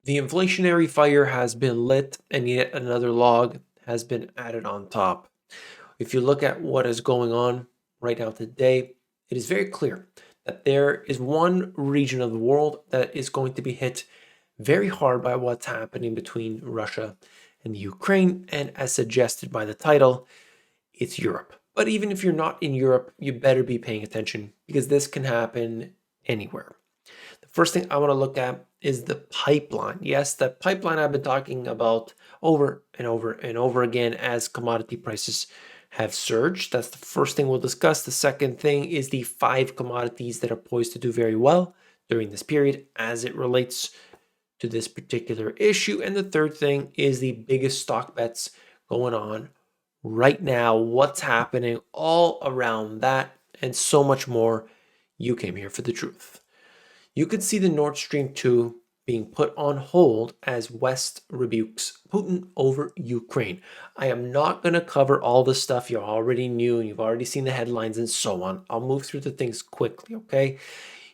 The inflationary fire has been lit, and yet another log has been added on top. If you look at what is going on right now today, it is very clear that there is one region of the world that is going to be hit very hard by what's happening between Russia and the Ukraine. And as suggested by the title, it's Europe. But even if you're not in Europe, you better be paying attention because this can happen anywhere. The first thing I want to look at is the pipeline. Yes, that pipeline I've been talking about over and over and over again as commodity prices have surged. That's the first thing we'll discuss. The second thing is the 5 commodities that are poised to do very well during this period as it relates to this particular issue. And the third thing is the biggest stock bets going on right now, what's happening all around that, and so much more. You came here for the truth. You could see the Nord Stream 2 being put on hold as West rebukes Putin over Ukraine. I am not going to cover all the stuff you already knew and you've already seen the headlines and so on. I'll move through the things quickly, okay?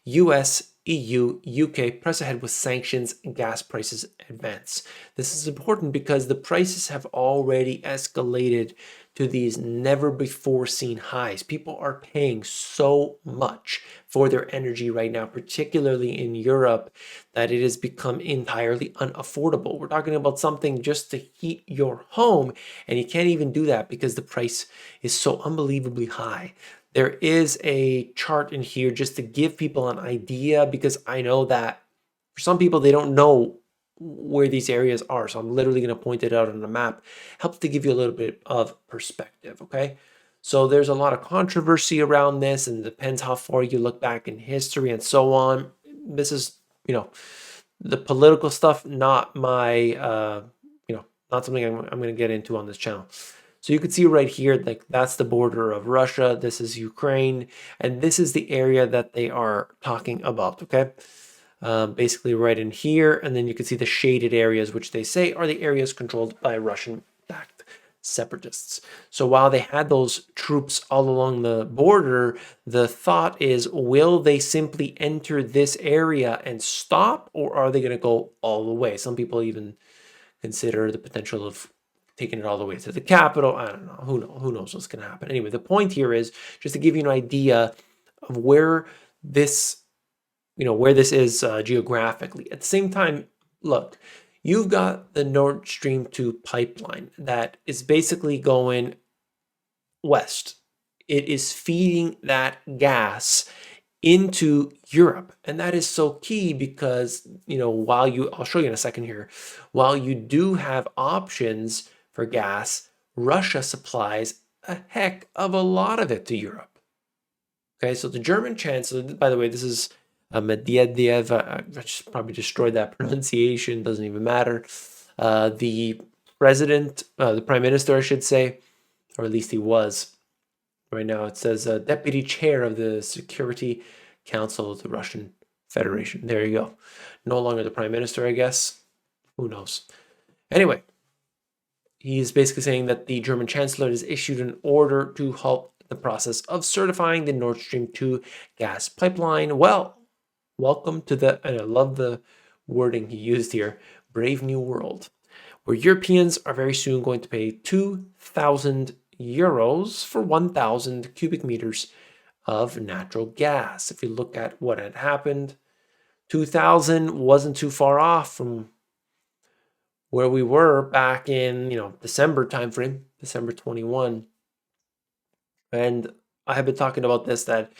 US, EU, UK press ahead with sanctions and gas prices advance. This is important because the prices have already escalated to these never before seen highs. People are paying so much for their energy right now, particularly in Europe, that it has become entirely unaffordable. We're talking about something just to heat your home, and you can't even do that because the price is so unbelievably high. There is a chart in here just to give people an idea because I know that for some people, they don't know where these areas are. So I'm literally going to point it out on the map. Helps to give you a little bit of perspective, okay? So there's a lot of controversy around this, and it depends how far you look back in history and so on. This is, the political stuff, not my, not something I'm going to get into on this channel. So you can see right here, like that's the border of Russia. This is Ukraine, and this is the area that they are talking about, okay? Basically right in here, and then you can see the shaded areas, which they say are the areas controlled by Russian-backed separatists. So while they had those troops all along the border, the thought is, will they simply enter this area and stop, or are they going to go all the way? Some people even consider the potential of taking it all the way to the capital. I don't know. Who knows what's going to happen? Anyway, the point here is just to give you an idea of where this is geographically. At the same time, look, you've got the Nord Stream 2 pipeline that is basically going west. It is feeding that gas into Europe. And that is so key because, I'll show you in a second here, while you do have options for gas, Russia supplies a heck of a lot of it to Europe. Okay, so the German chancellor, by the way, this is Medvedev. I just probably destroyed that pronunciation, doesn't even matter. The president, the prime minister, I should say, or at least he was. Right now it says deputy chair of the Security Council of the Russian Federation. There you go. No longer the prime minister, I guess. Who knows? Anyway, he is basically saying that the German chancellor has issued an order to halt the process of certifying the Nord Stream 2 gas pipeline. Well, welcome to the, and I love the wording he used here, brave new world, where Europeans are very soon going to pay 2,000 euros for 1,000 cubic meters of natural gas. If you look at what had happened, 2,000 wasn't too far off from where we were back in, December timeframe, December 21. And I have been talking about this, that,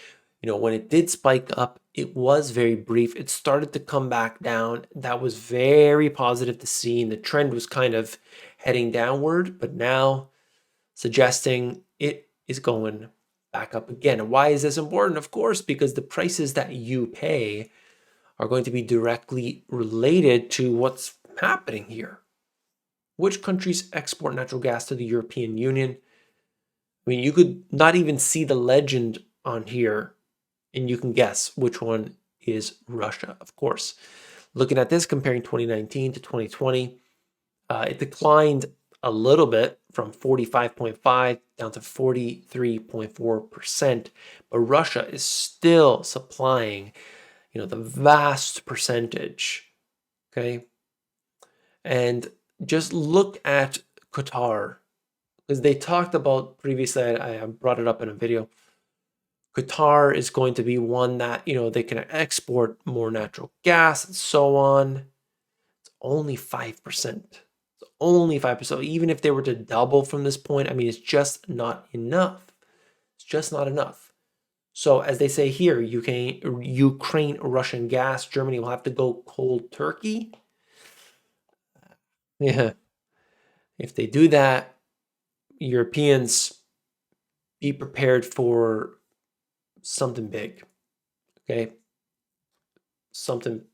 when it did spike up, it was very brief. It started to come back down. That was very positive to see. And the trend was kind of heading downward, but now suggesting it is going back up again. And why is this important? Of course, because the prices that you pay are going to be directly related to what's happening here. Which countries export natural gas to the European Union? I mean, you could not even see the legend on here, and you can guess which one is Russia, of course. Looking at this, comparing 2019 to 2020, it declined a little bit from 45.5 down to 43.4%, but Russia is still supplying, the vast percentage, okay? And just look at Qatar, because they talked about previously, I brought it up in a video. Qatar is going to be one that, they can export more natural gas and so on. It's only 5%. It's only 5%. Even if they were to double from this point, I mean, it's just not enough. It's just not enough. So as they say here, Ukraine, Russian gas, Germany will have to go cold turkey. Yeah. If they do that, Europeans, be prepared for something big. Okay. Something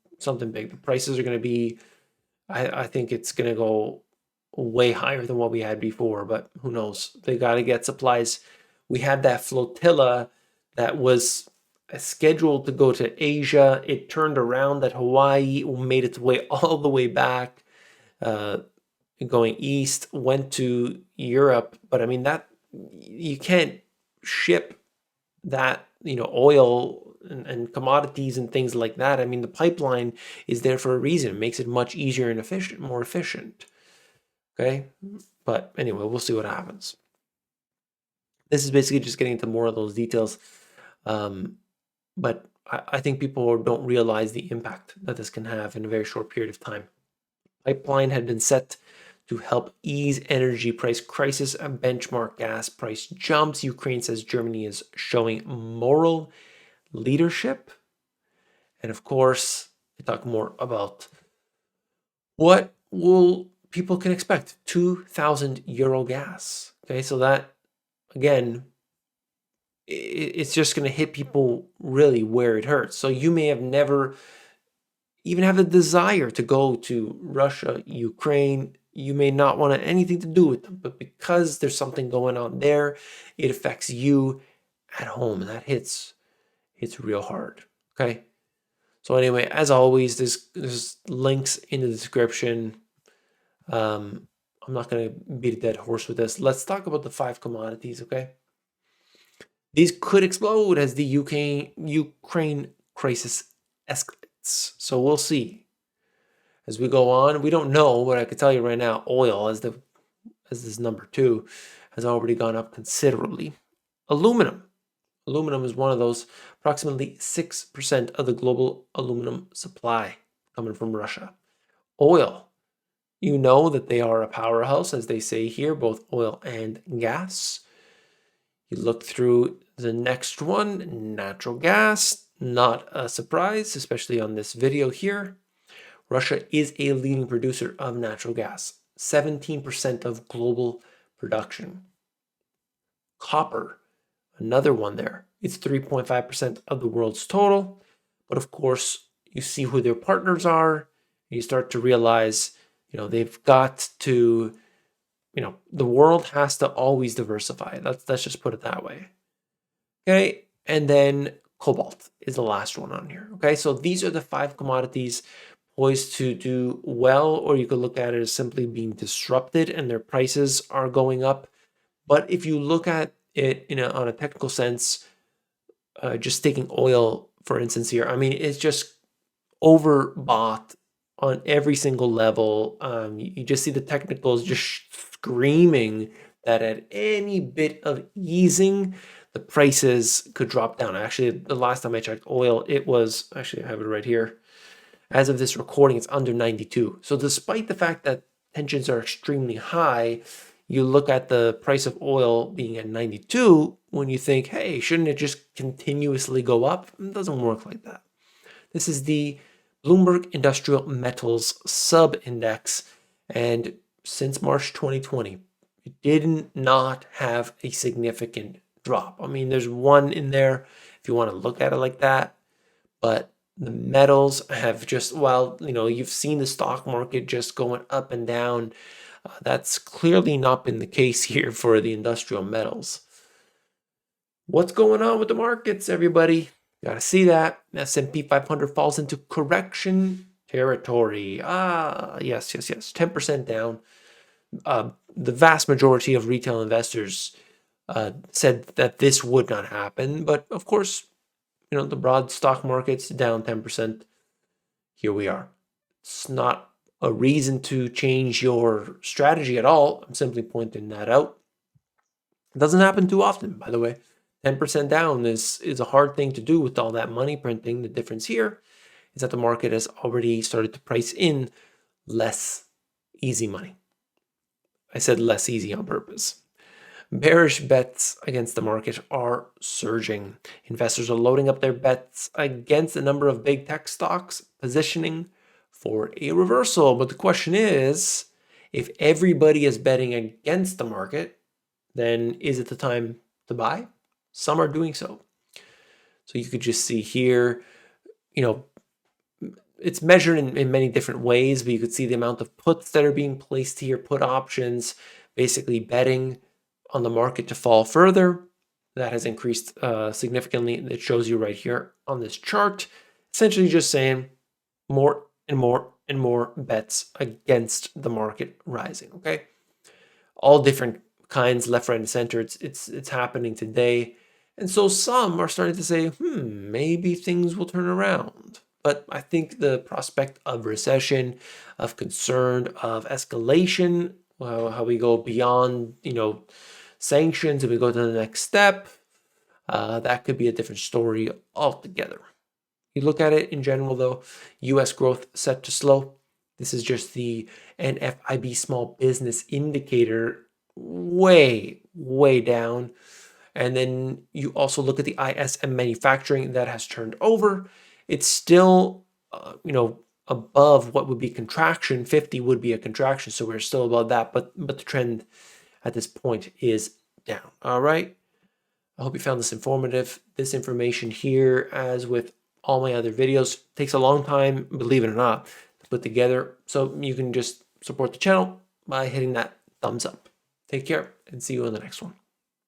big. The prices are going to be, I think it's going to go way higher than what we had before, but who knows? They got to get supplies. We had that flotilla that was scheduled to go to Asia. It turned around at Hawaii, made its way all the way back, going east, went to Europe. But I mean, that you can't ship that, oil and commodities and things like that. I mean, the pipeline is there for a reason. It makes it much easier and more efficient. Okay. But anyway, we'll see what happens. This is basically just getting into more of those details. But I think people don't realize the impact that this can have in a very short period of time. Pipeline had been set to help ease energy price crisis and benchmark gas price jumps. Ukraine says Germany is showing moral leadership. And of course, we talk more about what will people can expect. 2,000 euro gas. Okay, so that, again, it's just going to hit people really where it hurts. So you may have never even have a desire to go to Russia, Ukraine. You may not want anything to do with them, but because there's something going on there, it affects you at home, and that hits real hard. Okay. So anyway, as always, there's links in the description. I'm not going to beat a dead horse with this. Let's talk about the 5 commodities. Okay. These could explode as the Ukraine crisis escalates. So we'll see as we go on. We don't know, but I can tell you right now, oil as this number 2 has already gone up considerably. Aluminum is one of those. Approximately 6% of the global aluminum supply coming from Russia. Oil, you know that they are a powerhouse, as they say here, both oil and gas. You look through the next one, natural gas, not a surprise, especially on this video here. Russia is a leading producer of natural gas, 17% of global production. Copper, another one there. It's 3.5% of the world's total. But of course, you see who their partners are. And you start to realize, they've got to, the world has to always diversify. Let's just put it that way. Okay. And then cobalt is the last one on here. Okay. So these are the 5 commodities poised to do well, or you could look at it as simply being disrupted and their prices are going up. But if you look at it on a technical sense, just taking oil, for instance, here, I mean, it's just overbought on every single level. You just see the technicals just screaming that at any bit of easing, the prices could drop down. Actually, the last time I checked oil, it was, actually, I have it right here. As of this recording, it's under 92. So despite the fact that tensions are extremely high, you look at the price of oil being at 92 when you think, hey, shouldn't it just continuously go up? It doesn't work like that. This is the Bloomberg Industrial Metals Sub-Index, and since March 2020, it did not have a significant drop. I mean, there's one in there if you want to look at it like that, but the metals have just, you've seen the stock market just going up and down. That's clearly not been the case here for the industrial metals. What's going on with the markets, everybody? Got to see that. S&P 500 falls into correction territory. Yes. 10% down. The vast majority of retail investors said that this would not happen. But of course, the broad stock market's down 10%. Here we are. It's not a reason to change your strategy at all. I'm simply pointing that out. It doesn't happen too often, by the way. 10% down is a hard thing to do with all that money printing. The difference here is that the market has already started to price in less easy money. I said less easy on purpose. Bearish bets against the market are surging. Investors are loading up their bets against a number of big tech stocks, positioning for a reversal. But the question is, if everybody is betting against the market, then is it the time to buy? Some are doing so. So you could just see here, it's measured in many different ways, but you could see the amount of puts that are being placed here, put options, basically betting on the market to fall further. That has increased significantly. It shows you right here on this chart, essentially just saying more and more and more bets against the market rising. Okay, all different kinds, left, right, and center. It's happening today, and so some are starting to say, maybe things will turn around. But I think the prospect of recession, of concern, of escalation, how we go beyond, sanctions and we go to the next step, that could be a different story altogether. You look at it in general, though, U.S. growth set to slow. This is just the NFIB small business indicator way, way down. And then you also look at the ISM manufacturing that has turned over. It's still, above what would be contraction. 50 would be a contraction, so we're still above that. But the trend at this point is down. All right. I hope you found this informative. This information here, as with all my other videos, takes a long time, believe it or not, to put together. So you can just support the channel by hitting that thumbs up. Take care and see you in the next one.